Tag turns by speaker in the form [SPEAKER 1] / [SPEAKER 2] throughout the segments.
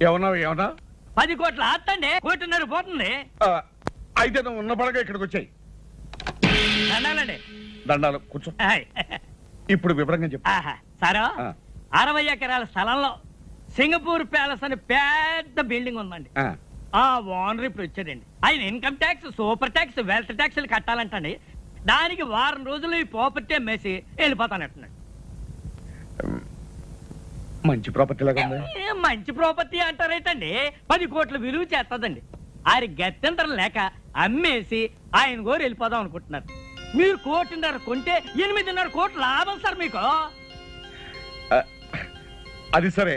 [SPEAKER 1] ఏమన్నా
[SPEAKER 2] 10 కోట్ల ఆస్తండి, 1.5 కోట్లు పోతుంది.
[SPEAKER 1] అయితే నువ్వు ఉన్న పడగా ఇక్కడికి వచ్చాయి.
[SPEAKER 2] దండాలండి.
[SPEAKER 1] దండాలు కూర్చో. ఇప్పుడు వివరంగా చెప్పు.
[SPEAKER 2] సారా 60 ఎకరాల స్థలంలో సింగపూర్ ప్యాలెస్ అని పెద్ద బిల్డింగ్ ఉందండి. ఆ ఓనర్ ఇప్పుడు వచ్చాడండి. ఆయన income tax, super tax, wealth ట్యాక్స్లు కట్టాలంటండి. దానికి వారం రోజులు ఈ ప్రాపర్టీ అమ్మేసి వెళ్ళిపోతానంటున్నాడు.
[SPEAKER 1] మంచి ప్రాపర్టీ లాగా ఉంది.
[SPEAKER 2] మంచి ప్రాపర్టీ అంటారేటండి, 10 కోట్ల విలువ చేస్తుందండి. ఆయన గత్యంతరం లేక అమ్మేసి ఆయన గోరు వెళ్ళిపోదాం అనుకుంటున్నారు. మీరు 1.5 కోట్లు కొంటే 8.5 కోట్ల లాభం సార్ మీకు.
[SPEAKER 1] అది సరే,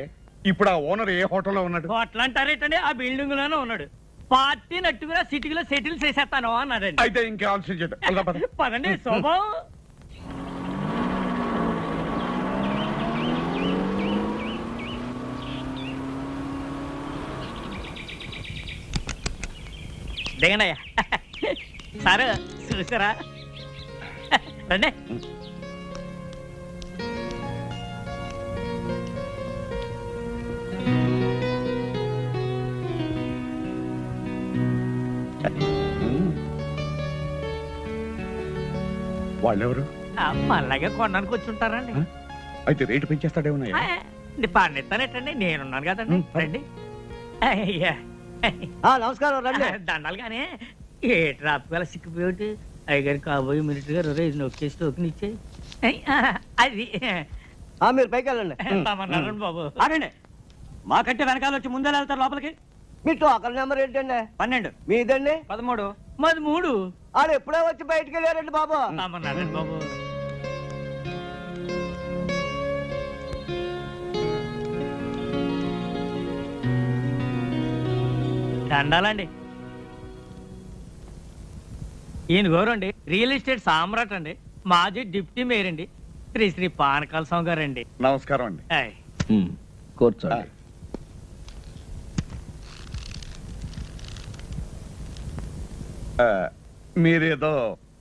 [SPEAKER 1] ఇప్పుడు ఆ ఓనర్ ఏ హోటల్లో ఉన్నాడు?
[SPEAKER 2] హోటల్ అంటారేటండి, ఆ బిల్డింగ్ లోనే ఉన్నాడు. పార్టీ నట్టుగా సిటీలో సెటిల్ చేసేస్తాను అన్నాడండి.
[SPEAKER 1] అయితే ఇంకా ఆలోచించండి.
[SPEAKER 2] పదండి శోభం. దిగనయ్యా. సార్ చూసారా? రండి.
[SPEAKER 1] వాళ్ళెవరు?
[SPEAKER 2] మళ్ళాగే కొనడానికి వచ్చి ఉంటారండి.
[SPEAKER 1] అయితే రేటు పెంచేస్తాడేమన్నా?
[SPEAKER 2] పండిస్తానేటండి, నేనున్నాను కదండి. రండి.
[SPEAKER 3] నమస్కారం. రండి.
[SPEAKER 2] దండాలు కానీ ఏ ట్రాప్ గల సిక్కిపోయి అయ్యగారి కాబోయే మినిట్ గారు నొక్కేసి టోకెన్ ఇచ్చాయి. అది
[SPEAKER 3] మీరు పైకి వెళ్ళండి.
[SPEAKER 2] తమన్నారండి బాబు.
[SPEAKER 3] ఆగండి. మాకంటే వెనకాల వచ్చి ముందే వెళ్తారు లోపలికి. మీ టోకన్ నెంబర్ ఏంటండి?
[SPEAKER 2] 12.
[SPEAKER 3] మీదండి?
[SPEAKER 2] 13. మాది 3.
[SPEAKER 3] ఆడు ఎప్పుడో వచ్చి బయటికి వెళ్ళారండి బాబు.
[SPEAKER 2] తమన్నారండి బాబు. దండాలండి. ఈయన గౌరండి రియల్ ఎస్టేట్ సామ్రాట్ అండి, మాజీ డిప్యూటీ మేయర్ అండి, శ్రీ పానకాల స్వామి గారండి.
[SPEAKER 1] నమస్కారం అండి.
[SPEAKER 4] కూర్చోండి.
[SPEAKER 1] మీరేదో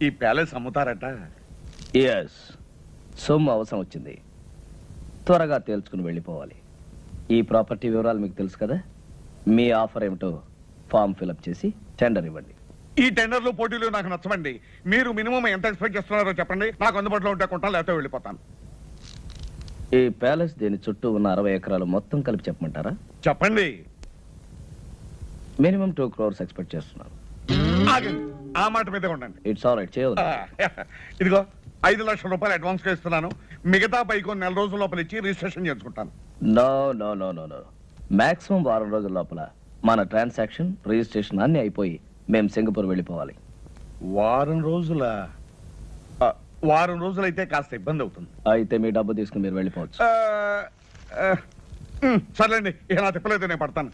[SPEAKER 1] ఈ ప్యాలెస్ అమ్ముతారట?
[SPEAKER 4] ఎస్, సొమ్ము అవసరం వచ్చింది, త్వరగా తేల్చుకుని వెళ్ళిపోవాలి. ఈ ప్రాపర్టీ వివరాలు మీకు తెలుసు కదా. మీ ఆఫర్ ఏమిటో ఫామ్ ఫిలప్ చేసి టెండర్ ఇవ్వండి.
[SPEAKER 1] ఈ టెండర్లు పోటీలు నాకు నచ్చవండి. మీరు మినిమం ఎంత ఎక్స్పెక్ట్ చేస్తున్నారో చెప్పండి, నాకు అందుబాటులో ఉంటే కొంటాను, లేకపోతే వెళ్ళిపోతాను.
[SPEAKER 4] ఈ ప్యాలెస్ దీని చుట్టూ ఉన్న 60 ఎకరాలు మొత్తం కలిపి చెప్పమంటారా?
[SPEAKER 1] చెప్పండి.
[SPEAKER 4] మినిమం 2 crores ఎక్స్పెక్ట్ చేస్తున్నాను.
[SPEAKER 1] ఆ మాట మీదే ఉండండి.
[SPEAKER 4] ఇట్స్ ఆల్ రైట్, చేయదు.
[SPEAKER 1] ఇదిగో 5 లక్షల రూపాయలు అడ్వాన్స్ గా ఇస్తున్నాను. మిగతా పైకి 4 రోజుల లోపల ఇచ్చి రిజిస్ట్రేషన్ చేసుకుంటాను.
[SPEAKER 4] No no no no no, maximum 1 రోజుల లోపల మన ట్రాన్సాక్షన్, రిజిస్ట్రేషన్ అన్ని అయిపోయి మేము సింగపూర్ వెళ్ళిపోవాలి.
[SPEAKER 1] వారం రోజులు అయితే కాస్త ఇబ్బంది అవుతుంది.
[SPEAKER 4] అయితే మీ డబ్బు తీసుకుని మీరు వెళ్ళిపోవచ్చు.
[SPEAKER 1] సర్లేండి, ఇక నా తిప్పలేదు, నేను పడతాను.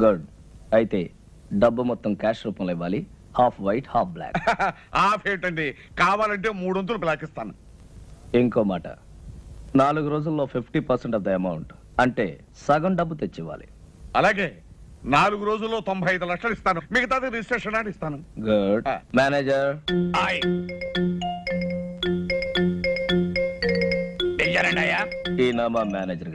[SPEAKER 4] గుడ్. అయితే డబ్బు మొత్తం క్యాష్ రూపంలో ఇవ్వాలి. Half white, half black.
[SPEAKER 1] Half ఏంటండి, కావాలంటే 3 వంతులు బ్లాక్ ఇస్తాను.
[SPEAKER 4] ఇంకో మాట, 4 రోజుల్లో 50% ఆఫ్ ద అమౌంట్, అంటే సగం డబ్బు తెచ్చివ్వాలి.
[SPEAKER 1] అలాగే 4 రోజుల్లో 95 లక్షలు ఇస్తాను. మిగతాది రిజిస్ట్రేషన్ అని ఇస్తాను.
[SPEAKER 4] గుడ్. మేనేజర్. ఈయన మా మేనేజర్.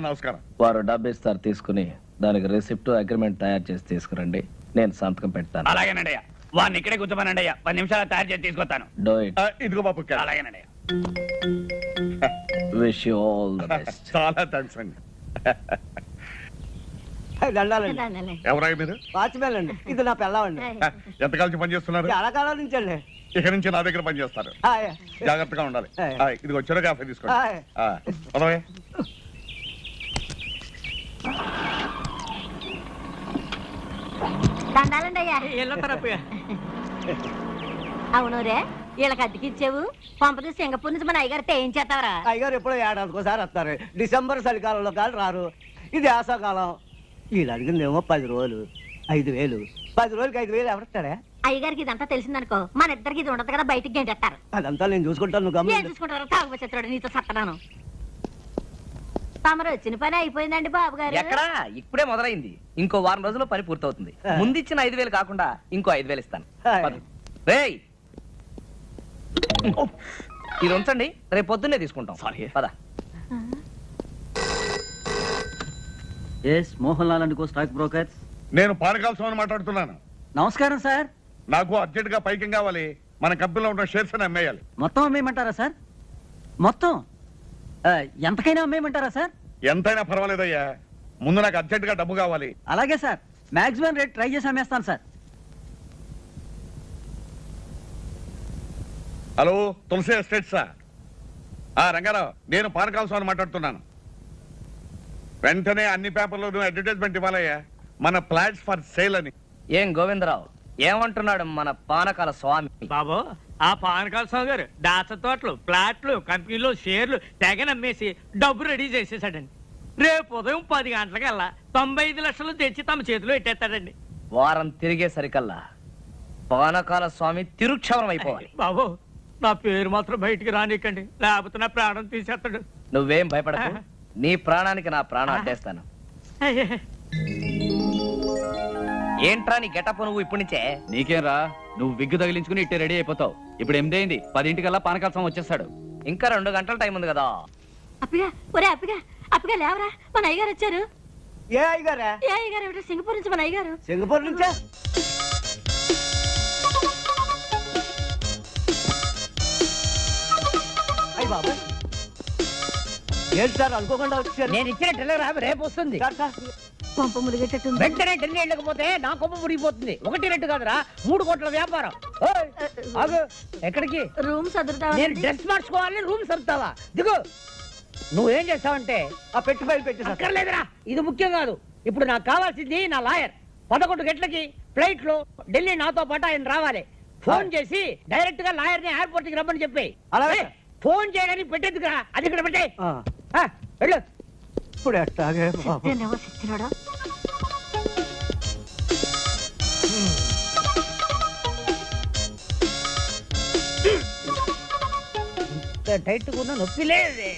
[SPEAKER 1] నమస్కారం.
[SPEAKER 4] వారు డబ్బు ఇస్తారు, తీసుకుని దానికి రిసిప్ట్, అగ్రిమెంట్ తయారు చేసి తీసుకురండి. నేను సంతకం పెడతాను.
[SPEAKER 2] అలాగేనండయ్యా. వాడిని ఇక్కడే కూర్చోమనండయ్యా, 10 నిమిషాలు తయారు చేసి తీసుకొస్తాను.
[SPEAKER 4] Do it.
[SPEAKER 1] ఇదిగో బాబు.
[SPEAKER 2] అలాగేనండయ్యా.
[SPEAKER 4] Wish you all the best.
[SPEAKER 1] చాలా థ్యాంక్స్ అండి.
[SPEAKER 3] దండాలండి.
[SPEAKER 1] ఎవరై మీరు?
[SPEAKER 3] వాచ్మెన్ అండి. ఇది నా పిల్లవండి.
[SPEAKER 1] ఎంతకాలం పని చేస్తున్నారు?
[SPEAKER 3] చాలా కాలం నుంచి అండి.
[SPEAKER 1] ఇక నుంచి నా దగ్గర పని చేస్తారు. జాగ్రత్తగా ఉండాలి. ఇది వచ్చారో కాఫీ తీసుకోండి.
[SPEAKER 5] అవును రే, వీళ్ళకి అద్దెకిచ్చావు, పంపది సింగపూర్ నుంచి మన అయ్యగారితో ఏం చేస్తావరా?
[SPEAKER 3] అయ్యగారు ఎప్పుడో ఏడాదికోసారి వస్తారు. డిసెంబర్ చలికాలంలో కాదు రారు. ఇది వేసవకాలం. వీళ్ళు అడిగిందేమో 10 రోజులు, 5,000. 10 రోజులకి 5,000 ఎవరిస్తాడా?
[SPEAKER 5] అయ్యగారికి ఇదంతా తెలిసిందనుకో, మన ఇద్దరికి ఇది ఉండదు కదా, బయటికి గంటేస్తారు.
[SPEAKER 3] అదంతా నేను చూసుకుంటాను.
[SPEAKER 5] చూసుకుంటారు. తాగుబోచేస్తాడు, నీతో సత్తనాను. తమరు వచ్చిన పని అయిపోయిందండి బాబు గారు.
[SPEAKER 6] ఎక్కడా, ఇప్పుడే మొదలైంది. ఇంకో వారం రోజుల్లో పని పూర్తవుతుంది. ముందిచ్చిన 5,000 కాకుండా ఇంకో 5,000 ఇస్తాను. రేయ్, ఇది ఉంచండి, రేపు పొద్దున్నే తీసుకుంటాం. పద.
[SPEAKER 7] S Mohan Lal and co stock brokers.
[SPEAKER 1] నేను పానకాల స్వామిని మాట్లాడుతున్నాను.
[SPEAKER 7] నమస్కారం సార్.
[SPEAKER 1] నాకు అర్జెంట్ గా పైకి కావాలి. మన కంపెనీలో ఉన్న షేర్స్ అని అమ్మేయాలి.
[SPEAKER 7] మొత్తం అమ్మేయమంటారా సార్? మొత్తం ఎంతకైనా అమ్మేయమంటారా సార్?
[SPEAKER 1] ఎంతైనా పర్వాలేదయ్యా, ముందు నాకు అర్జెంట్ గా డబ్బు కావాలి.
[SPEAKER 7] అలాగే సార్, మాక్సిమం రేట్ ట్రై చేసి అమ్మేస్తాను సార్.
[SPEAKER 1] హలో, తులసి ఎస్టేట్సా? రంగారావు, నేను పానకాల స్వామిని మాట్లాడుతున్నాను. వెంటనే అన్ని పేపర్లోనూ అడ్వర్టైజ్మెంట్ ఇవ్వాలయ్యా, మన ఫ్లాట్స్ ఫర్ సేల్ అని.
[SPEAKER 6] ఏం గోవిందరావు ఏమంటున్నాడు మన పానకాల స్వామి?
[SPEAKER 2] బాబు, ఆ పానకాల స్వామి గారు దాచ తోటలు, ప్లాట్లు, కంపెనీలు, షేర్లు తెగ నమ్మేసి డబ్బు రెడీ చేసేసాడండి. రేపు ఉదయం 10 గంటలకల్లా 95 లక్షలు తెచ్చి తమ చేతిలో పెట్టేస్తాడండి.
[SPEAKER 6] వారం తిరిగేసరికల్లా పానకాల స్వామి తిరుక్షవరం అయిపోవాలి.
[SPEAKER 2] బాబు, నా పేరు మాత్రం బయటికి రానికండి, లేకపోతే నా ప్రాణం తీసేస్తాడు.
[SPEAKER 6] నువ్వేం భయపడకు, నీ ప్రాణానికి నా ప్రాణం అడ్డేస్తాను. ఏంట్రా నీ గెటప్ నువ్వు ఇప్పటి నుంచే?
[SPEAKER 8] నీకేం రా, నువ్వు విగ్గు తగిలించుకుని ఇట్టే రెడీ అయిపోతావు. ఇప్పుడు 8 అయింది, 10 పానకాల స్వామి వచ్చేస్తాడు.
[SPEAKER 6] ఇంకా 2 గంటల టైం ఉంది కదా.
[SPEAKER 5] అప్పిగా, ఒరే అప్పిగా, అప్పిగా లేవరా, మన అయ్యగారు వచ్చారు.
[SPEAKER 3] ఏ అయ్యగారా?
[SPEAKER 5] ఏ అయ్యగారు ఏమిటో, సింగపూర్ నుంచి మన అయ్యగారు.
[SPEAKER 3] సింగపూర్ నుంచా? అయ్య బాబు, ఏంటి సార్ అనుకోకుండా వచ్చారు?
[SPEAKER 9] నేను ఇచ్చిన టెలిగ్రామ్ రేపు వస్తుంది.
[SPEAKER 5] పంప ములిగేటట్టుంది.
[SPEAKER 9] వెంటనే ఢిల్లీ వెళ్ళకపోతే నా కొమ్మ మురిగిపోతుంది. 1 2 కాదురా, 3 కోట్ల వ్యాపారం. ఓయ్, ఆగు. ఎక్కడికి?
[SPEAKER 5] రూమ్ సదురుతా.
[SPEAKER 9] నేను డ్రెస్ మార్చుకోవాలి, రూమ్ సర్దుతావా? దిగు. నువ్వేం చేస్తావంటే
[SPEAKER 3] ఆ పెట్టి ఫైల్ పెట్టి సార్.
[SPEAKER 9] అక్కర్లేదురా, ఇది ముఖ్యం కాదు. ఇప్పుడు నాకు కావాల్సింది నా లాయర్. 11 గంటలకి ఫ్లైట్ లో ఢిల్లీ నాతో పాటు ఆయన రావాలి. ఫోన్ చేసి డైరెక్ట్ గా లాయర్ ని ఎయిర్పోర్ట్ కి రమ్మని చెప్పి.
[SPEAKER 3] అలాగే.
[SPEAKER 9] ఫోన్ చేయడానికి పెట్టేందుకురా, అది ఇక్కడ పెట్టే. వెళ్ళు.
[SPEAKER 3] ఇప్పుడు ఎట్టాగే బాబు.
[SPEAKER 5] సచ్చినాడా?
[SPEAKER 9] టైట్ కూడా నొప్పి లేదే.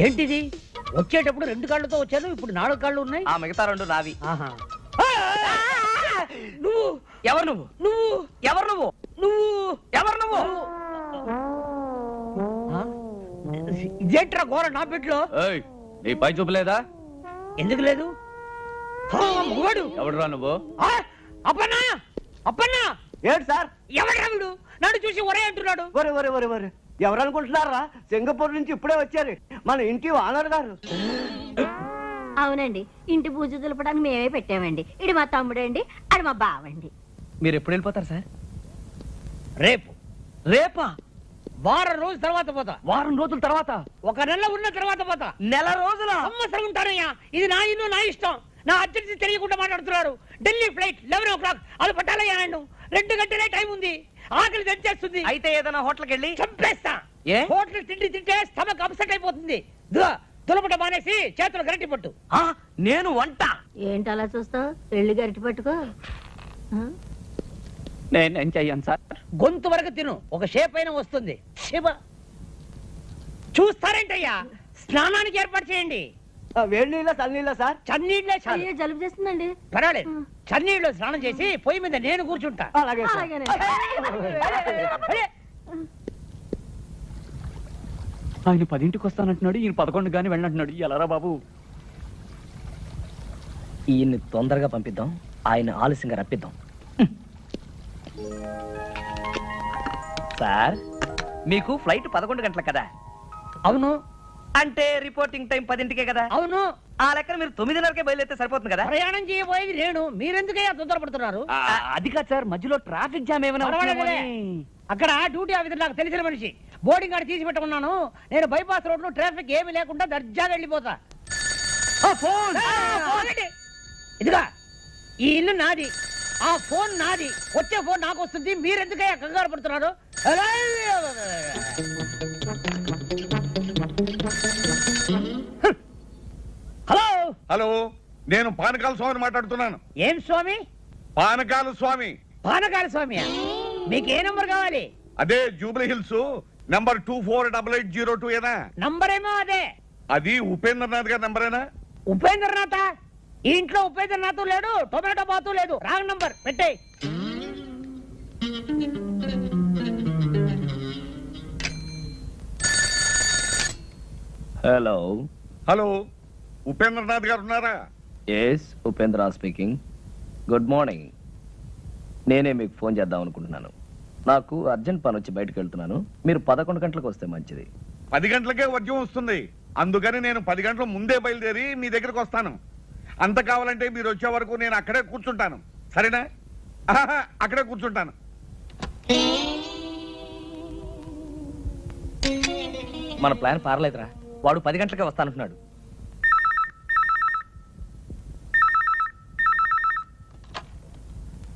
[SPEAKER 9] ఏంటిది? వచ్చేటప్పుడు 2 కాళ్ళతో వచ్చాను, ఇప్పుడు 4 కాళ్ళు ఉన్నాయి.
[SPEAKER 6] ఆ మిగతా 2 నావి.
[SPEAKER 9] ఆహా. నువ్వు
[SPEAKER 6] ఎవరు నువ్వు?
[SPEAKER 9] నువ్వు
[SPEAKER 6] ఎవరు నువ్వు?
[SPEAKER 9] నువ్వు
[SPEAKER 6] ఎవరు నువ్వు?
[SPEAKER 9] ఇదేంట్రా ఘోర నా పెట్లో?
[SPEAKER 8] ఏయ్, నీ పై చూపలేదా?
[SPEAKER 9] ఎందుకు లేదు? మగవాడు
[SPEAKER 8] ఎవడురా నువ్వు?
[SPEAKER 9] అప్పన్నా, అప్పన్నా.
[SPEAKER 3] ఏంటి సార్?
[SPEAKER 9] ఎవడ్రా వీడు? నన్ను చూసి ఒరే అంటున్నాడు.
[SPEAKER 3] ఒరే ఒరే ఒరే ఒరే, ఎవరు అనుకుంటున్నారా? సింగపూర్ నుంచి ఇప్పుడే వచ్చారు మన ఇంటి ఓనర్ గారు.
[SPEAKER 5] అవునండి, ఇంటి పూజ దులపడానికి మేమే పెట్టామండి. ఇది మా తమ్ముడండి, అది మా బావండి.
[SPEAKER 6] మీరు ఎప్పుడు వెళ్ళిపోతారు సార్?
[SPEAKER 9] రేపు. రేపా? వారం రోజుల తర్వాత పోతా.
[SPEAKER 6] వారం రోజుల తర్వాత?
[SPEAKER 9] 1 నెల ఉన్న తర్వాత పోతా.
[SPEAKER 6] నెల రోజుల?
[SPEAKER 9] సంవత్సరం ఉంటానయ్యా. ఇది నా ఇల్లు, నా ఇష్టం. నా అర్జెన్సీ తెలియకుండా మాట్లాడుతున్నారు. Delhi flight 11 o'clock. అది పట్టాలయ్యా. 2 గంటలే టైం ఉంది. ఆకలి తెచ్చేస్తుంది.
[SPEAKER 6] అయితే ఏదైనా హోటల్కి వెళ్ళి
[SPEAKER 9] చంపేస్తా.
[SPEAKER 6] ఏ?
[SPEAKER 9] హోటల్ తిండి తింటే స్టమక్ అప్సెట్ అయిపోతుంది. తులపట మానేసి చేతులు గరటి పట్టు.
[SPEAKER 6] నేను వంట.
[SPEAKER 5] ఏంటి అలా చూస్తావు? వెళ్ళి గరిటి పట్టుకో.
[SPEAKER 8] నేనేం చెయ్యను సార్.
[SPEAKER 9] గొంతు వరకు తిను, ఒక షేప్ అయినా వస్తుంది. శివ, చూస్తారేంటయ్యా? స్నానానికి ఏర్పాటు చేయండి.
[SPEAKER 3] వేడి నీళ్ళ చల్లనీళ్ళ సార్?
[SPEAKER 9] చన్నీళ్ళే చాలు.
[SPEAKER 5] అయ్యో, జలుబు చేస్తుందండి.
[SPEAKER 9] పర్వాలేదు, చన్నీళ్ళు స్నానం చేసి పొయ్యి మీద నేను కూర్చుంటా.
[SPEAKER 3] అలాగే సార్.
[SPEAKER 9] అరే,
[SPEAKER 8] ఆయన 10ంటికి వస్తానంటున్నాడు, ఈయన 11 గాని వెళ్ళంటున్నాడు. ఎలారా బాబు?
[SPEAKER 6] ఈయన్ని తొందరగా పంపిద్దాం, ఆయన ఆలస్యంగా రప్పిద్దాం. సార్, మీకు ఫ్లైట్ 11 గంటలకు కదా?
[SPEAKER 9] అవును.
[SPEAKER 6] అంటే రిపోర్టింగ్ టైం 10ంటికే కదా?
[SPEAKER 9] అవును.
[SPEAKER 6] ఆ లెక్కన మీరు 9:30కే బయలుదేరితే సరిపోతుంది కదా?
[SPEAKER 9] ప్రయాణం చేయబోయేది నేను, మీరెందుకయ్యా తొందరపడుతున్నారు?
[SPEAKER 8] అది కాదు సార్, మధ్యలో ట్రాఫిక్ జామ్ ఏమైనా
[SPEAKER 9] పర్వాలేదులే. అక్కడ డ్యూటీ ఆఫీసర్ నాకు తెలిసిన మనిషి, బోర్డింగ్ కార్డు తీసి పెట్టుకున్నాను. నేను బైపాస్ రోడ్ లో ట్రాఫిక్ ఏమీ లేకుండా దర్జాగా వెళ్ళిపోతా. ఇదిగా, ఈ ఇల్లు నాది, ఆ ఫోన్ నాది. వచ్చే ఫోన్ నాకు వస్తుంది. మీరెందుకయ్యా కంగారు పడుతున్నారు? హలో.
[SPEAKER 1] హలో, నేను పానకాల స్వామిని మాట్లాడుతున్నాను.
[SPEAKER 9] ఏం స్వామి?
[SPEAKER 1] పానకాల స్వామి.
[SPEAKER 9] పానకాల స్వామి. మీకు ఏ నంబర్ కావాలి?
[SPEAKER 1] అదే జూబ్లీ హిల్స్ నంబర్ 248802 ఏనా?
[SPEAKER 9] నంబర్ ఏమో అదే.
[SPEAKER 1] అది ఉపేంద్రనాథ్ గారి నంబరేనా?
[SPEAKER 9] ఉపేంద్రనాథ? ఈ ఇంట్లో ఉపేంద్రనాథ్ లేడు, టొమాటో బాతు లేదు. రాంగ్ నంబర్ పెట్టే.
[SPEAKER 4] హలో
[SPEAKER 1] హలో, ఉపేంద్రనాథ్ గారు ఉన్నారా?
[SPEAKER 4] Yes, Upendra speaking. Good morning. నేనే మీకు ఫోన్ చేద్దాం అనుకుంటున్నాను. నాకు అర్జెంట్ పని వచ్చి బయటకు వెళ్తున్నాను. మీరు 11 గంటలకు వస్తే మంచిది.
[SPEAKER 1] 10 గంటలకే వర్జం వస్తుంది. అందుకని నేను 10 గంటల ముందే బయలుదేరి మీ దగ్గరకు వస్తాను. అంత కావాలంటే మీరు వచ్చే వరకు నేను అక్కడే కూర్చుంటాను. సరేనా? అక్కడే కూర్చుంటాను.
[SPEAKER 6] మన ప్లాన్ పారలేదురా. వాడు 10 గంటలకే వస్తానంటున్నాడు.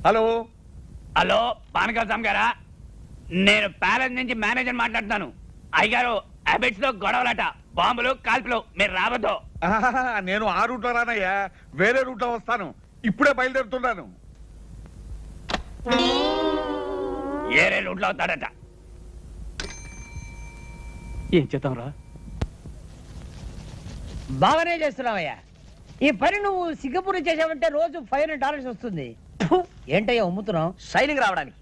[SPEAKER 1] హలో
[SPEAKER 8] హలో, పానకాల స్వామి గారా? నేను ప్యాలెస్ నుంచి మేనేజర్ మాట్లాడుతున్నాను. అయ్యగారు హ్యాబిట్స్ లో గొడవలట, బాంబులు కాల్పులు, మీరు రావద్దు.
[SPEAKER 1] నేను ఆ రూట్లో రానయ్యా, వేరే రూట్లో వస్తాను. ఇప్పుడే బయలుదేరుతున్నాను.
[SPEAKER 8] ఏరే రూట్లో అవుతాడట. ఏం చేద్దాం రా?
[SPEAKER 9] బాగానే చేస్తున్నావయ్యా. ఈ పని నువ్వు సింగపూర్ చేసావంటే రోజు $500 వస్తుంది. ఫు, ఏంటయ్యా అమ్ముతున్నావు?
[SPEAKER 6] షైనింగ్ రావడానికి.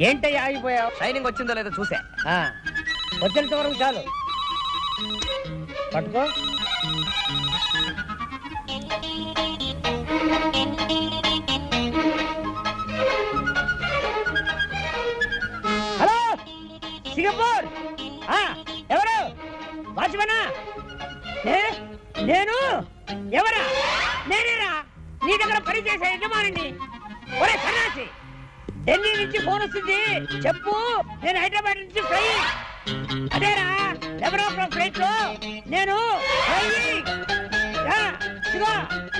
[SPEAKER 9] ఏంటయ్యా ఆగిపోయావు?
[SPEAKER 6] షైనింగ్ వచ్చిందో లేదో చూసా.
[SPEAKER 9] వచ్చేంత వరకు చాలు. పట్టుకో. హలో సింగపూర్, ఎవరు? వాచ్మనా? నేను ఎవరా? నేనేరా నీ దగ్గర పని చేసే యజమానిని. ఒరే సన్నాసి, ఢిల్లీ నుంచి ఫోన్ వస్తుంది, చెప్పు. నేను హైదరాబాద్ నుంచి ఫ్లై. అదేరా 11 ఫ్లైట్ లో నేను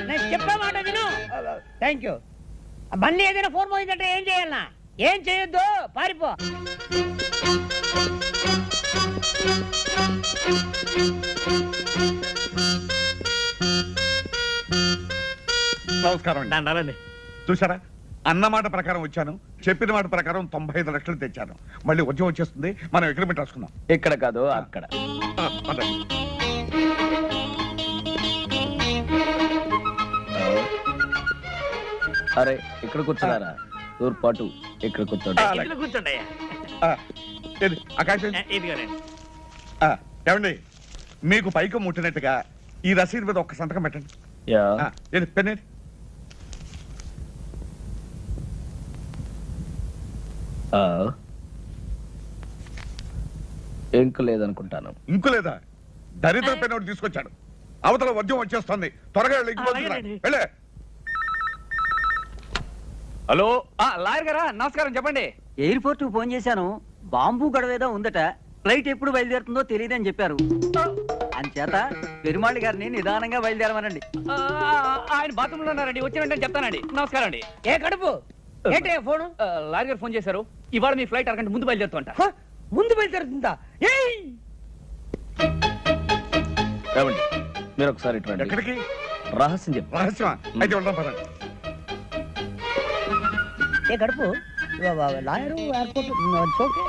[SPEAKER 9] నేను చెప్పే మాట విను. Thank you. మళ్ళీ ఏదైనా ఫోన్ పోయిందంటే ఏం చేయాలన్నా? ఏం చేయొద్దు, పారిపో.
[SPEAKER 1] నమస్కారం అండి.
[SPEAKER 2] దండాలండి.
[SPEAKER 1] చూసారా, అన్నమాట ప్రకారం వచ్చాను, చెప్పిన మాట ప్రకారం 95 లక్షలు తెచ్చాను. మళ్ళీ ఉద్యోగం వచ్చేస్తుంది, మనం అగ్రిమెంట్ రాసుకుందాం.
[SPEAKER 4] ఇక్కడ కాదు, అక్కడ.
[SPEAKER 1] పదండి.
[SPEAKER 4] అరే, ఇక్కడ కూర్చున్నారా? తూర్పాటు ఇక్కడ కూర్చోండి.
[SPEAKER 2] ఇందులో కూర్చోండి అయ్యా.
[SPEAKER 1] ఏది, ఆకాశం?
[SPEAKER 2] ఇదిగోనండి.
[SPEAKER 1] ఏమండి, మీకు పైకి ముట్టినట్టుగా ఈ రసీదు మీద ఒక్క సంతకం పెట్టండి.
[SPEAKER 4] యా.
[SPEAKER 1] ఏది, పెన్నేది?
[SPEAKER 4] ఇంక లేదనుకుంటాను.
[SPEAKER 1] ఇంకు లేదా? దరిద్ర పెన్ ఒకటి తీసుకొచ్చాడు. అవతల వద్యం వచ్చేస్తుంది, త్వరగా వెళ్ళి ఇంటికి వస్తున్నా.
[SPEAKER 2] అలాగేనండి.
[SPEAKER 1] వెళ్ళే.
[SPEAKER 8] హలో, లాయర్ గారా? నమస్కారం, చెప్పండి.
[SPEAKER 7] ఎయిర్పోర్ట్ కు ఫోన్ చేశాను. బాంబు గడవేదో ఉందట. ఫ్లైట్ ఎప్పుడు బయలుదేరుతుందో తెలియదని చెప్పారు. అంచేత పెరుమాళి గారిని నిదానంగా బయలుదేరమనండి.
[SPEAKER 8] ఆయన బాత్రూమ్ లో ఉన్నారండి, వచ్చి వెంటనే చెప్తానండి. నమస్కారం అండి.
[SPEAKER 9] ఏ కడుపు ఏంటి ఫోను?
[SPEAKER 8] లాయర్ గారు ఫోన్ చేశారు. ఇవాళ మీ ఫ్లైట్ అరగంట ముందు బయలుదేరుతుంట.
[SPEAKER 9] ముందు బయలుదేరుతుందా?
[SPEAKER 4] ఏమండి, మీరు ఒకసారి ఇటు రండి.
[SPEAKER 1] ఎక్కడికి?
[SPEAKER 4] రహస్యం చెప్పు.
[SPEAKER 1] రహస్యమా? అయితే వెళ్దాం పదండి.
[SPEAKER 9] ఏ కడుపు లాయరు ఎయిర్పోర్ట్ ఓకే.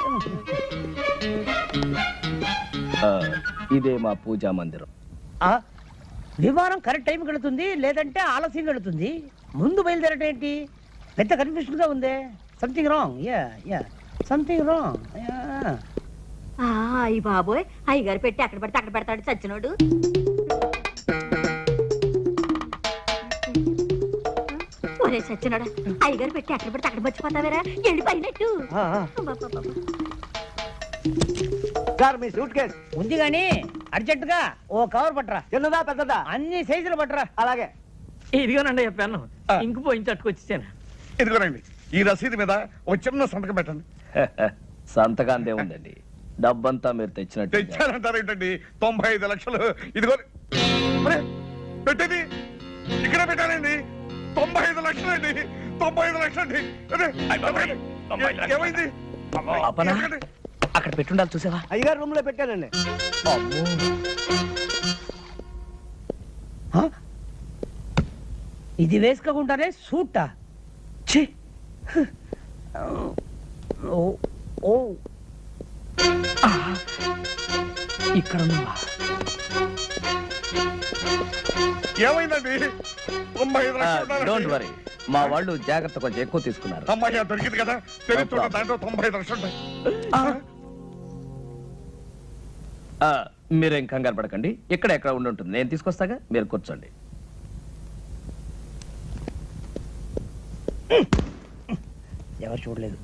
[SPEAKER 4] ఇదే మా పూజా మందిరం.
[SPEAKER 9] విమానం కరెక్ట్ టైంకి వెళుతుంది, లేదంటే ఆలస్యం వెళుతుంది. ముందు బయలుదేరటం ఏంటి? పెద్ద కన్ఫ్యూషన్ గా ఉంది. Something wrong. Yeah something wrong.
[SPEAKER 5] అయ్యి బాబోయ్, అయ్యగారు పెట్టి అక్కడ పడితే అక్కడ పెడతాడు చచ్చినోడు. ఒరే చచ్చినోడా, అయ్యగారు పెట్టి అక్కడ పడితే అక్కడ మర్చిపోతావేరా? వెళ్ళిపోయినట్టు.
[SPEAKER 3] సార్, మీ సూట్ కేస్
[SPEAKER 9] ఉంది గాని అర్జెంట్ గా ఓ కవర్ పట్టరా.
[SPEAKER 3] చిన్నదా పెద్దదా?
[SPEAKER 9] అన్ని సైజులు పట్టరా.
[SPEAKER 3] అలాగే.
[SPEAKER 2] ఇదిగోనండి చెప్పాను. ఇంకు పోయించి అట్టుకొచ్చేసాను.
[SPEAKER 1] ఇదిగోనండి, ఈ రసీదు మీద ఒక చిన్న సంతకం పెట్టండి.
[SPEAKER 4] సంతకాంతే ఉందండి. డబ్బంతా మీరు తెచ్చినట్టు.
[SPEAKER 1] తెచ్చారంటారు ఏంటండి? 95 లక్షలు. ఇదిగో పెట్టేది ఇక్కడ పెట్టానండి. 95 లక్షలు అండి. 95 లక్షలు అండి. ఏమైంది?
[SPEAKER 6] అపనా? అక్కడ పెట్టుండాలి, చూసావా?
[SPEAKER 3] అయ్యగారు రూమ్ లో పెట్టానండి.
[SPEAKER 9] ఇది వేసుకోకుండానే సూటా? ఛీ! ఓ
[SPEAKER 6] ఇక్కడ ఉన్నావా?
[SPEAKER 1] ఏమైందండి? 95 లక్షలు
[SPEAKER 4] డోంట్ వరీ, మా వాళ్ళు జాగ్రత్త కొంచెం ఎక్కువ తీసుకున్నారు.
[SPEAKER 1] అమ్మాయి దొరికింది కదా, తెలుస్తున్న దాంట్లో 90 లక్షలు ఉంటాయి.
[SPEAKER 4] మీరేం కంగారు పడకండి, ఇక్కడ ఎక్కడ ఉండి ఉంటుంది, నేను తీసుకొస్తాగా, మీరు కూర్చోండి.
[SPEAKER 9] ఎవరు చూడలేదు.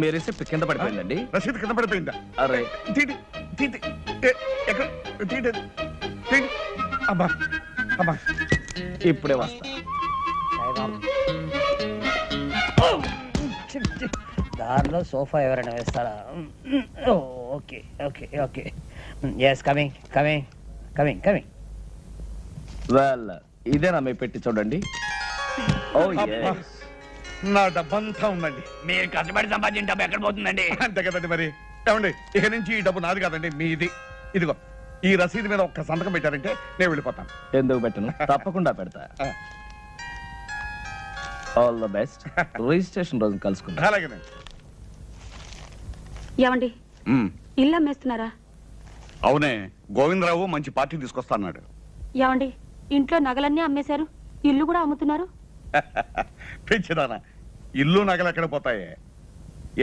[SPEAKER 4] మీ రిసిప్ట్ కింద పడిపోయిందండి.
[SPEAKER 1] రసీదు కింద పడిపోయిందా?
[SPEAKER 4] అరే
[SPEAKER 1] తీటి తీటి ఎక్కడ తీటి తీటి. అమ్మా అమ్మా
[SPEAKER 4] ఇప్పుడే వస్తా.
[SPEAKER 9] దారిలో సోఫా ఎవరైనా వేస్తారా? Okay okay okay. Yes coming coming coming coming.
[SPEAKER 4] Well, ఇదేనా మీ పెట్టి చూడండి. ఓ
[SPEAKER 1] అబ్బా, నా డబ్బంతా ఉందండి.
[SPEAKER 8] మీరు కష్టపడి సంపాదించిన డబ్బు ఎక్కడ పోతుందండి?
[SPEAKER 1] అంతే కదండి మరి. ఏమండి, ఇక నుంచి ఈ డబ్బు నాది కాదండి, మీది. ఇదిగో ఈ రసీదు మీద ఒక్క సంతకం పెట్టారంటే నేను వెళ్ళిపోతాను.
[SPEAKER 4] ఎందుకు పెట్టను, తప్పకుండా పెడతా. All the best. రిజిస్ట్రేషన్ రోజు కలుసుకుంటా.
[SPEAKER 1] అలాగేనండి.
[SPEAKER 10] ఏమండి, ఇల్లు అమ్మేస్తున్నారా?
[SPEAKER 1] అవునే, గోవిందరావు మంచి పార్టీ తీసుకొస్తాన్నాడు.
[SPEAKER 10] ఏమండి, ఇంట్లో నగలన్నీ అమ్మేశారు, ఇల్లు కూడా అమ్ముతున్నారు?
[SPEAKER 1] పెంచిదానా, ఇల్లు నగలు ఎక్కడ పోతాయే?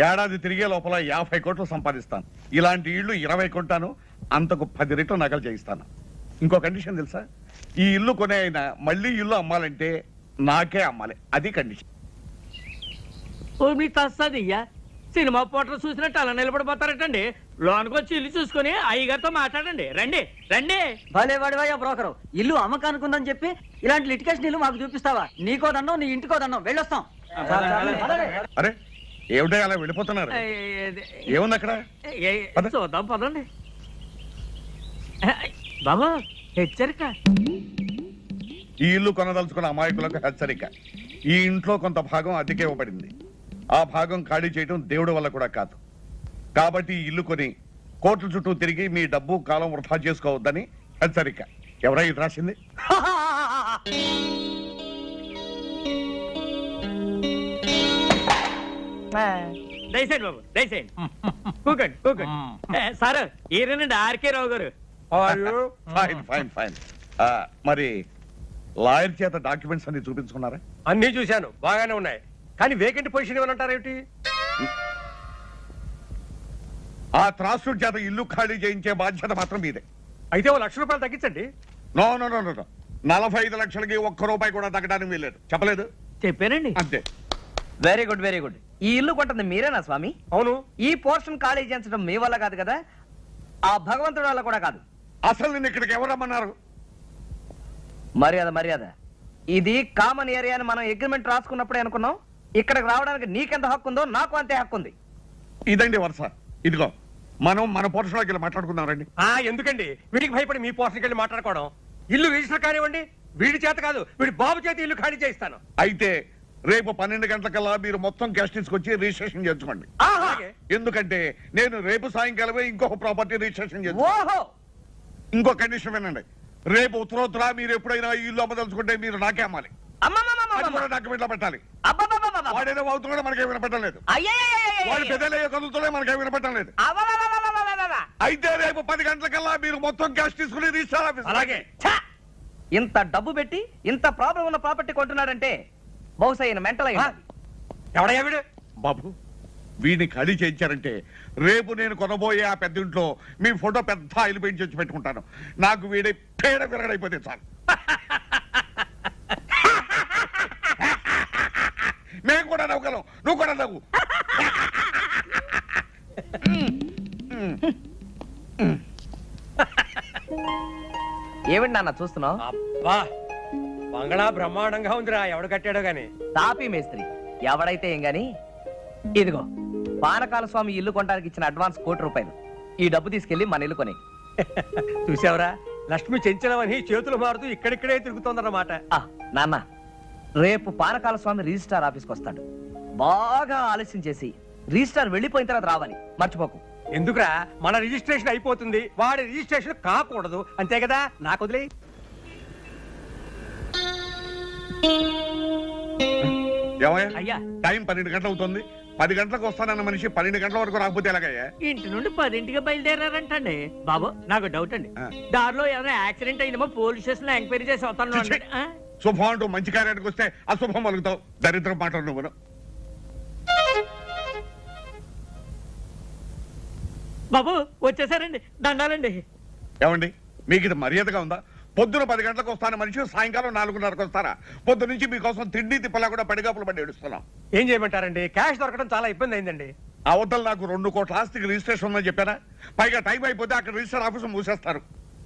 [SPEAKER 1] ఏడాది తిరిగే లోపల 50 కోట్లు సంపాదిస్తాను. ఇలాంటి ఇల్లు 20 కొంటాను, అంతకు 10 రెట్లు నగలు చేయిస్తాను. ఇంకో కండిషన్ తెలుసా? ఈ ఇల్లు కొనే అయినా మళ్ళీ ఇల్లు అమ్మాలంటే నాకే అమ్మాలి, అది కండిషన్.
[SPEAKER 2] మీకు తస్తదియ్యా, సినిమా పోటర్ చూసినట్టు అలా నిలబడిపోతారటండి. లోనికి వచ్చి ఇల్లు చూసుకుని అయ్యగారితో మాట్లాడండి. రండి రండి.
[SPEAKER 7] భలే వాడివయ్యా బ్రోకరు, ఇల్లు అమ్మకానుకుందని చెప్పి ఇలాంటి లిటికేషన్ ఇల్లు మాకు చూపిస్తావా? నీకో దండం, నీ ఇంటికో దండం, వెళ్ళొస్తాం.
[SPEAKER 1] అరే ఏమిటో అలా వెళ్ళిపోతున్నారు? ఏముంది అక్కడ?
[SPEAKER 2] చూద్దాం పదండి. బాబా హెచ్చరిక,
[SPEAKER 1] ఈ ఇల్లు కొనదలుచుకున్న అమాయకులకు హెచ్చరిక. ఈ ఇంట్లో కొంత భాగం అద్దెకే ఇవ్వబడింది. ఆ భాగం ఖాళీ చేయడం దేవుడి వల్ల కూడా కాదు. కాబట్టి ఈ ఇల్లు కొని కోట్ల చుట్టూ తిరిగి మీ డబ్బు కాలం వృధా చేసుకోవద్దని హెచ్చరిక. ఎవరై ఇది రాసింది?
[SPEAKER 2] దయచేయండి బాబు, దయచేయండి. కూకండి కూకండి. సార్ ఈయనండి ఆర్కే రావు గారు.
[SPEAKER 1] Fine fine fine. మరి లాయర్ చేత డాక్యుమెంట్స్ అన్ని చూపించుకున్నారా?
[SPEAKER 11] అన్ని చూశాను, బాగానే ఉన్నాయి. కానీ వేకెంట్ పొజిషన్ ఏమంటారేమిటి?
[SPEAKER 1] ఆ త్రాసుడి చేత ఇల్లు ఖాళీ చేయించే బాధ్యత మాత్రం మీదే.
[SPEAKER 11] అయితే ఓ ₹1,00,000 తగ్గించండి.
[SPEAKER 1] నో నో నో నో, 45 లక్షలకి ₹1 కూడా తగ్గడానికి వీల్లేదు. చెప్పలేదు?
[SPEAKER 2] చెప్పానండి.
[SPEAKER 1] అంతే.
[SPEAKER 6] Very good very good. ఈ ఇల్లు కొంటుంది మీరేనా స్వామి?
[SPEAKER 11] అవును.
[SPEAKER 6] ఈ పోర్షన్ ఖాళీ చేయించడం మీ వల్ల కాదు కదా, ఆ భగవంతుడి వల్ల కూడా కాదు.
[SPEAKER 1] అసలు నిన్ను ఇక్కడికి ఎవరు రమ్మన్నారు?
[SPEAKER 6] మర్యాద మర్యాద. ఇది కామన్ ఏరియా అని మనం అగ్రిమెంట్ రాసుకున్నప్పుడే అనుకున్నాం. ఇక్కడికి రావడానికి నీకెంత హక్కు ఉందో నాకు అంతే హక్కు ఉంది.
[SPEAKER 1] ఇదండి వరుస. ఇదిగో మనం మన పోర్షన్లోకి వెళ్ళి మాట్లాడుకుందాం రండి.
[SPEAKER 11] ఎందుకండి వీడికి భయపడి మీ పోర్షన్కి వెళ్ళి మాట్లాడుకోవడం? ఇల్లు రిజిస్టర్ కానివ్వండి, వీడి చేత కాదు, వీడి బాబు చేత ఇల్లు ఖాళీ చేయిస్తాను.
[SPEAKER 1] అయితే రేపు 12 గంటలకల్లా మీరు మొత్తం క్యాష్ తీసుకొచ్చి రిజిస్ట్రేషన్ చేసుకోండి. ఎందుకంటే నేను రేపు సాయంకాలమే ఇంకొక ప్రాపర్టీ రిజిస్ట్రేషన్ చేస్తాను. ఇంకో కండిషన్ వినండి, రేపు ఉత్తరోత్తర మీరు ఎప్పుడైనా ఇల్లు అమ్మదలుచుకుంటే మీరు నాకే అమ్మాలి. డాక్యుమెంట్లో పెట్టాలి. వాడేదో అవుతున్నాడో మనకే వినపట్టలేదు, వాడు పెద్దలయ్యే కదులుతుండే మనకే వినపట్టలేదు. అయితే రేపు 10 గంటలకల్లా మీరు మొత్తం క్యాష్ తీసుకుని రిజిస్టర్ ఆఫీస్.
[SPEAKER 6] అలాగే. ఇంత డబ్బు పెట్టి ఇంత ప్రాబ్లం ఉన్న ప్రాపర్టీ కొంటున్నాడంటే బహుశా ఈయన మెంటల్ అయ్యి.
[SPEAKER 11] ఎవడయ్యా వీడు?
[SPEAKER 1] బాబు, వీడిని ఖాళీ చేయించారంటే రేపు నేను కొనబోయే ఆ పెద్ద ఇంట్లో మీ ఫోటో పెద్ద ఆయిల్ పెయింట్ చేసి పెట్టుకుంటాను. నాకు వీడి పేడ విరగడైపోతే చాలు. మేము కూడా నవ్వుగలం, నువ్వు కూడా నవ్వు.
[SPEAKER 6] ఏమిటి నాన్న చూస్తున్నావు?
[SPEAKER 11] అబ్బా, బంగళా బ్రహ్మాండంగా ఉందిరా. ఎవడు కట్టాడో గాని.
[SPEAKER 6] తాపీ మేస్త్రి ఎవడైతే ఏం గాని. ఇదిగో పానకాల స్వామి ఇల్లు కొనడానికి ఇచ్చిన అడ్వాన్స్ ₹1,00,000. ఈ డబ్బు తీసుకెళ్లి మన ఇల్లు కొని.
[SPEAKER 11] చూసావరా, లక్ష్మి చెంచలమని చేతులు మారుతూ ఇక్కడిక్కడే తిరుగుతోందన్నమాట.
[SPEAKER 6] నాన్న, రేపు పానకాల స్వామి రిజిస్ట్రార్ ఆఫీస్కి వస్తాడు. బాగా ఆలస్యం చేసి రిజిస్ట్రార్ వెళ్ళిపోయిన తర్వాత రావాలి, మర్చిపోకు.
[SPEAKER 11] ఎందుకురా, మన రిజిస్ట్రేషన్ అయిపోతుంది, వాడి రిజిస్ట్రేషన్ కాకూడదు, అంతే కదా. నాకు వదిలే.
[SPEAKER 1] అయ్యా టైం 12 గంటలు అవుతుంది. 10 గంటలకు వస్తానన్న మనిషి 12 గంటల వరకు రాకపోతే ఎలాగయ్యా?
[SPEAKER 2] ఇంటి నుండి 10ంటికి బయలుదేరారంటండి. బాబు నాకు డౌట్ అండి, దారిలో ఏమైనా యాక్సిడెంట్ అయిందేమో పోలీస్ స్టేషన్ లో ఎంక్వైరీ చేసి వస్తాను.
[SPEAKER 1] శుభం అంటూ మంచి కార్యానికి వస్తే అశుభం పలుకుతావు. దరిద్రం మాటలు నువ్వు.
[SPEAKER 2] బాబు వచ్చేసారండి, దండాలండి.
[SPEAKER 1] ఏమండి మీకు ఇది మర్యాదగా ఉందా? పొద్దున 10 గంటలకు వస్తాను మనిషి, సాయంకాలం 4:30కు వస్తారా? పొద్దు నుంచి మీకోసం తిండి తిప్పలా కూడా పడిగాపులు పడి ఏడుస్తున్నాం.
[SPEAKER 11] ఏం చేయమంటారండి, క్యాష్ దొరకడం చాలా ఇబ్బంది అయిందండి.
[SPEAKER 1] అవతల నాకు 2 కోట్ల ఆస్తికి రిజిస్ట్రేషన్ ఉందని చెప్పారా? పైగా టైం అయిపోతే అక్కడ రిజిస్టర్ ఆఫీసు మూసేస్తారు.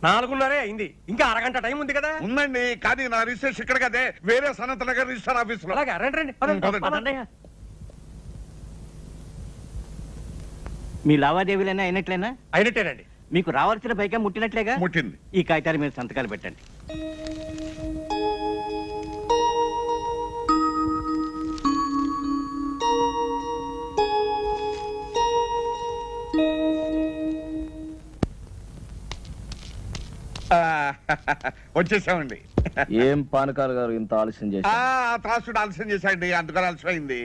[SPEAKER 11] 4:30 అయింది, ఇంకా అరగంట టైం ఉంది కదా.
[SPEAKER 1] ఉందండి, కానీ నా రిజిస్ట్రేషన్ ఇక్కడ కదే, వేరే సనత్ నగర్ రిజిస్టర్ ఆఫీసులో.
[SPEAKER 11] అలాగే రండి.
[SPEAKER 1] పదండి.
[SPEAKER 3] మీ లావాదేవీలైనా అయినట్లేనా?
[SPEAKER 11] అయినట్టేనండి.
[SPEAKER 3] మీకు రావాల్సిన పైగా ముట్టినట్లేగా?
[SPEAKER 1] ముట్టింది.
[SPEAKER 3] ఈ కాగితాలు మీరు సంతకాలు పెట్టండి.
[SPEAKER 1] వచ్చేసామండి.
[SPEAKER 4] ఏం పానకాల గారు ఇంత ఆలస్యం చేసి?
[SPEAKER 1] త్రాసుడు ఆలస్యం చేశాయండి, అందుకని ఆలస్యం అయింది.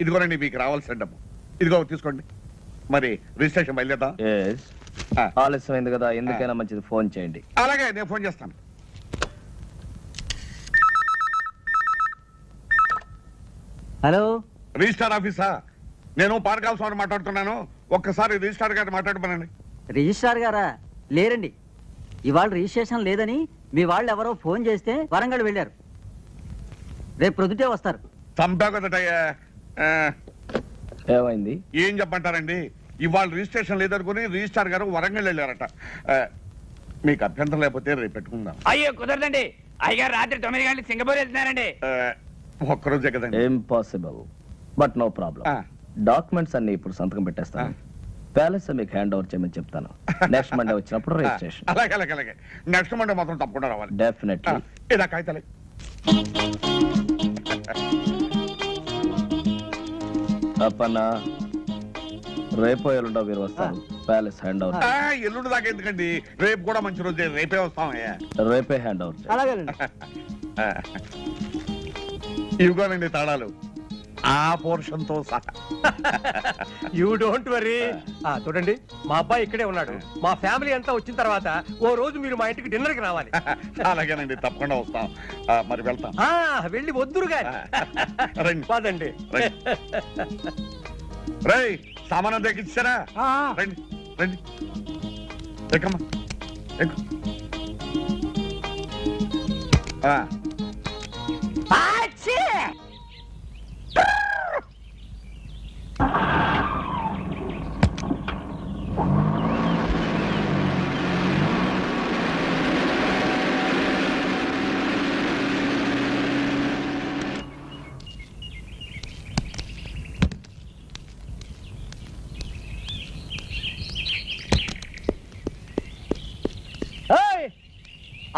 [SPEAKER 1] ఇదిగోనండి మీకు రావాల్సిన డబ్బు. ఇదిగో తీసుకోండి. మరి రిజిస్ట్రేషన్ బయలుదేద్దాం.
[SPEAKER 4] ఆలస్యం అయింది కదా, ఎందుకైనా మంచిది ఫోన్ చేయండి.
[SPEAKER 1] అలాగే నేను ఫోన్ చేస్తాను.
[SPEAKER 3] హలో,
[SPEAKER 1] రిజిస్టార్ ఆఫీసా? నేను పానకాల స్వామి మాట్లాడుతున్నాను. ఒక్కసారి రిజిస్టార్ గారిని మాట్లాడమనండి.
[SPEAKER 7] రిజిస్ట్రార్ గారా? లేరండి, ఇవాళ రిజిస్ట్రేషన్ లేదని మీ వాళ్ళు ఎవరో ఫోన్ చేస్తే వరంగల్ వెళ్ళారు. రేపు ప్రొద్దుటే వస్తారు.
[SPEAKER 1] చంపా కదటయ్యా.
[SPEAKER 4] ఏమైంది?
[SPEAKER 1] ఏం చెప్పంటారండి, ఇవాళ రిజిస్ట్రేషన్ లేదనుకుని రిజిస్టార్ గారు వరంగల్ వెళ్ళారట. మీకు అభ్యంతరం లేకపోతే రేపు పెట్టుకుందాం.
[SPEAKER 8] అయ్యో కుదరదండి, అయ్యగారు రాత్రి 9 గంటలకు సింగపూర్ వెళ్తున్నారండి.
[SPEAKER 1] ఒక్కరోజే కదండి.
[SPEAKER 4] Impossible, but no problem. Documents అన్ని ఇప్పుడు సంతకం పెట్టేస్తాను. ప్యాలెస్ మీకు హ్యాండ్ ఓవర్ చేయమని చెప్తాను. నెక్స్ట్ మండే వచ్చినప్పుడు రిజిస్ట్రేషన్.
[SPEAKER 1] అలాగే అలాగే అలాగే. నెక్స్ట్ మండే మాత్రం తప్పకుండా రావాలి.
[SPEAKER 4] డెఫినెట్లీ.
[SPEAKER 1] ఇదా కాగితాలే.
[SPEAKER 4] అప్పన్న రేపో ఎల్లుండో మీరు వస్తారు. Palace hand over.
[SPEAKER 1] ఎల్లుండి దాకా ఎందుకండి, రేపు కూడా మంచి రోజే, రేపే వస్తామయ్యా.
[SPEAKER 4] రేపే హ్యాండ్ ఓవర్.
[SPEAKER 3] అలాగేనండి.
[SPEAKER 1] ఇవిగోనండి తాళాలు, ఆ పోర్షన్ తో సహా.
[SPEAKER 11] You don't worry. చూడండి, మా అబ్బాయి ఇక్కడే ఉన్నాడు. మా ఫ్యామిలీ అంతా వచ్చిన తర్వాత ఓ రోజు మీరు మా ఇంటికి డిన్నర్ కి రావాలి.
[SPEAKER 1] అలాగేనండి, తప్పకుండా వస్తాం. మరి వెళ్తాం.
[SPEAKER 11] వెళ్ళి వద్దురు గాని. పదండి.
[SPEAKER 1] రేయ్, సామానం తెచ్చిచ్చారా? రండి రండి, ఎక్కమ్మా ఎక్కు.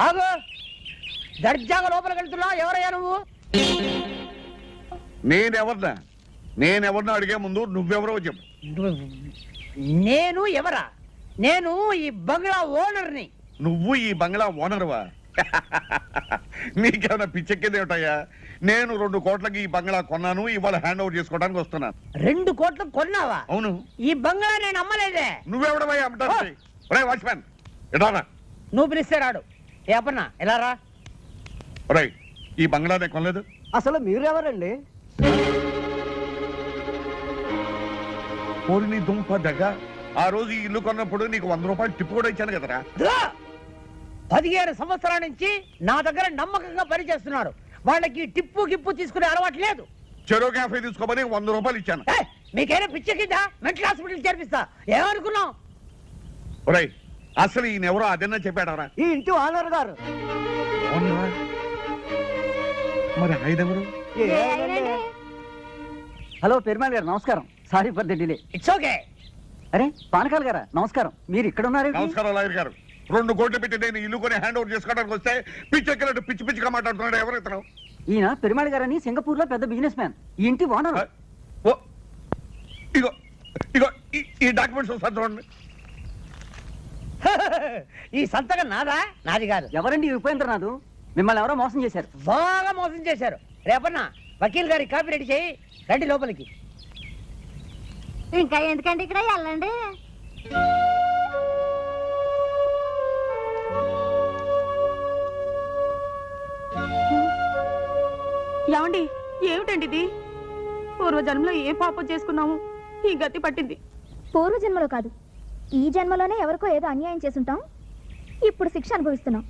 [SPEAKER 9] ఆగు, దర్జాగా లోపలికి వెళ్తున్నావు. ఎవరయ్యా నువ్వు?
[SPEAKER 1] నేనెవరినో అడిగే ముందు నువ్వెవరో చెప్పు.
[SPEAKER 9] నేను ఎవరా? నేను ఈ బంగ్లా ఓనర్ని.
[SPEAKER 1] నువ్వు ఈ బంగ్లా ఓనర్వా? నీకేమైనా పిచ్చెక్కేదేమిటయ్యా? నేను 2 కోట్లకి ఈ బంగ్లా కొన్నాను, ఇవాళ హ్యాండ్ ఓవర్ చేసుకోవడానికి వస్తున్నాను.
[SPEAKER 9] 2 కోట్లు కొన్నావా?
[SPEAKER 1] అవును.
[SPEAKER 9] ఈ బంగ్లా నేను అమ్మలేదే.
[SPEAKER 1] నువ్వెవడవయ్యా అమ్మటానికి? ఒరేయ్ వాచ్మ్యాన్, ఎడారా?
[SPEAKER 9] నువ్వు పిలిస్తే రాడు. ఏ అప్పన్నా ఎలా రా?
[SPEAKER 1] ఒరేయ్, ఈ బంగ్లా నేను కొనలేదు.
[SPEAKER 3] అసలు మీరెవరండి?
[SPEAKER 1] నీ దుంప దగ్గ, ఆ రోజు ఈ ఇల్లు కొన్నప్పుడు నీకు 100 రూపాయలు టిప్పు కూడా ఇచ్చాను కదరా.
[SPEAKER 9] 15 సంవత్సరాల నుంచి నా దగ్గర నమ్మకంగా పనిచేస్తున్నారు. వాళ్ళకి టిప్పు గిప్పు తీసుకునే అలవాటు లేదు.
[SPEAKER 1] చెరో కాఫీ తీసుకోమని 100 రూపాయలు ఇచ్చాను.
[SPEAKER 9] మీకైనా పిచ్చెక్కిందా? Mental hospital చేర్పిస్తా. ఏమనుకున్నావు?
[SPEAKER 1] ఒరేయ్, అసలు ఈయనెవరో అదన్నా చెప్పాడరా?
[SPEAKER 3] ఈ ఇంటి ఓనర్ గారు.
[SPEAKER 1] మరి ఆయనెవరు?
[SPEAKER 7] హలో పెరుమాళ్ గారు, నమస్కారం. Sorry for the delay.
[SPEAKER 9] It's okay.
[SPEAKER 7] అరే పానకాల గారా, నమస్కారం. మీరు ఇక్కడ ఉన్నారు?
[SPEAKER 1] నమస్కారం లాయర్ గారు. 2 కోట్లు పెట్టి నేను ఇల్లు కొని హ్యాండ్ ఓవర్ చేసుకోవడానికి వస్తే పిచ్చెక్కినట్టు పిచ్చి పిచ్చిగా మాట్లాడుతున్నాడు. ఎవరు ఇతను?
[SPEAKER 7] ఈయన పెరుమాళ్ గారని సింగపూర్ లో పెద్ద బిజినెస్ మ్యాన్. ఈ ఇంటి ఓనర్.
[SPEAKER 1] ఇగో ఇగో ఈ డాక్యుమెంట్స్ ఒకసారి చూడండి.
[SPEAKER 9] ఈ సంతకం నాదా? నాది కాదు.
[SPEAKER 7] ఎవరండి ఉపేంద్రనాథ్? మిమ్మల్ని ఎవరో మోసం చేశారు.
[SPEAKER 9] బాగా మోసం చేశారు. రేపన్నా వకీల్ గారి కాపీ రెడీ చేయి, రండి లోపలికి.
[SPEAKER 5] ఇంకా ఎందుకంటే ఇక్కడ వెళ్ళండి.
[SPEAKER 10] ఏమండి ఏమిటండి ఇది? పూర్వ జన్మలో ఏ పాపం చేసుకున్నాము ఈ గతి పట్టింది.
[SPEAKER 12] పూర్వజన్మలో కాదు, ఈ జన్మలోనే ఎవరికో ఏదో అన్యాయం చేసుంటాం. ఇప్పుడు శిక్ష అనుభవిస్తున్నాం.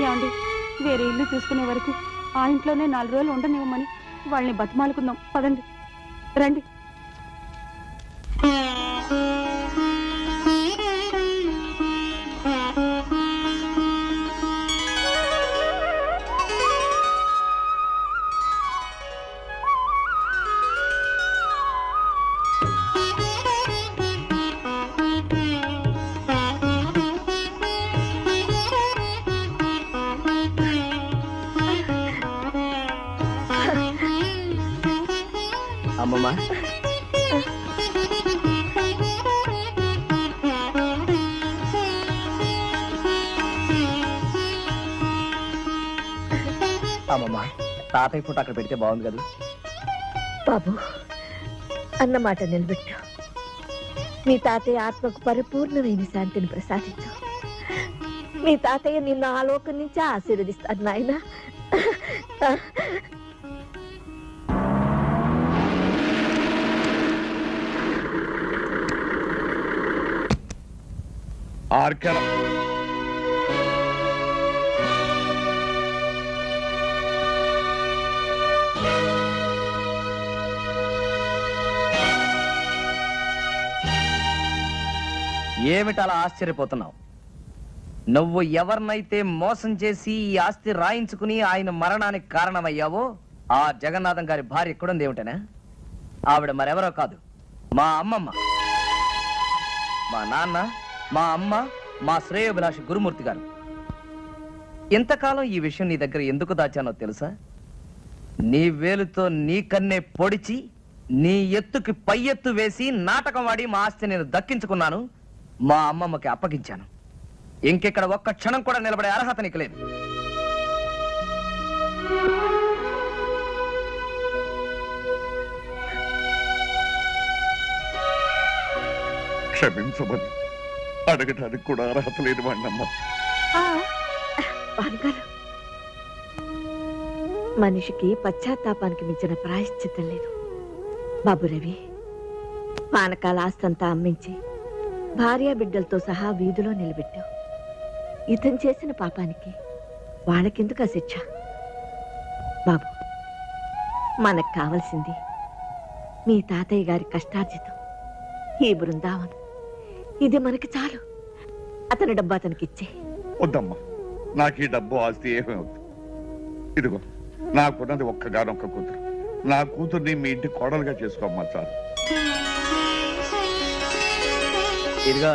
[SPEAKER 10] ఏమండి వేరే ఇల్లు చూసుకునే వరకు ఆ ఇంట్లోనే 4 రోజులు ఉండనివ్వమని వాళ్ళని బతిమాలుకుందాం. పదండి రండి.
[SPEAKER 4] అమ్మమ్మ అమ్మమ్మ తాతయ్య ఫోటో అక్కడ పెడితే బాగుంది కదా.
[SPEAKER 13] బాబు అన్నమాట నిలబెట్టు. మీ తాతయ్య ఆత్మకు పరిపూర్ణమైన శాంతిని ప్రసాదించు. మీ తాతయ్య నిన్ను ఆ లోకం నుంచి ఆశీర్వదిస్తాడు నాయన.
[SPEAKER 1] ఆర్కెల
[SPEAKER 6] ఏమిటలా ఆశ్చర్యపోతున్నావు? నువ్వు ఎవరినైతే మోసం చేసి ఈ ఆస్తి రాయించుకుని ఆయన మరణానికి కారణమయ్యావో ఆ జగన్నాథం గారి భార్య ఎక్కడుంది ఏమిటనా? ఆవిడ మరెవరో కాదు, మా అమ్మమ్మ. మా నాన్న, మా అమ్మ, మా శ్రేయోభిలాషి గురుమూర్తి గారు. ఇంతకాలం ఈ విషయం నీ దగ్గర ఎందుకు దాచానో తెలుసా? నీ వేలుతో నీ కన్నే పొడిచి నీ ఎత్తుకి పై ఎత్తు వేసి నాటకం వాడి మా ఆస్తి నేను దక్కించుకున్నాను, మా అమ్మమ్మకి అప్పగించాను. ఇంకెక్కడ ఒక్క క్షణం కూడా నిలబడే అర్హత నీకు లేదు.
[SPEAKER 1] క్షమించమని అడగటానికి కూడా అర్హత లేని వాడినమ్మా.
[SPEAKER 13] మనిషికి పశ్చాత్తాపానికి మించిన ప్రాయశ్చిత్తం లేదు. బాబు రవి, పానకాల ఆస్తంతా అమ్మించి భార్యా బిడ్డలతో సహా వీధిలో నిలబెట్టావు. ఇతను చేసిన పాపానికి వాళ్ళకెందుకు ఆ శిక్ష? బాబు, మనకు కావలసింది మీ తాతయ్య గారి కష్టార్జితం, ఈ బృందావనం. ఇది మనకి చాలు. అతని డబ్బు అతనికి ఇచ్చే.
[SPEAKER 1] వద్దమ్మా, నాకు ఈ డబ్బు ఆస్తి ఏమీ వద్దు. ఇదిగో నాకున్నది ఒక్కగానొక్క కూతురు. నా కూతుర్ని మీ ఇంటి కోడలుగా చేసుకోమ్మా చాలు.
[SPEAKER 6] ఇదిగో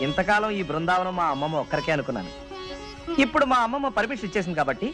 [SPEAKER 6] ఇంతకాలం ఈ బృందావనం మా అమ్మమ్మ ఒక్కరికే అనుకున్నాను. ఇప్పుడు మా అమ్మమ్మ పర్మిషన్ ఇచ్చేసింది కాబట్టి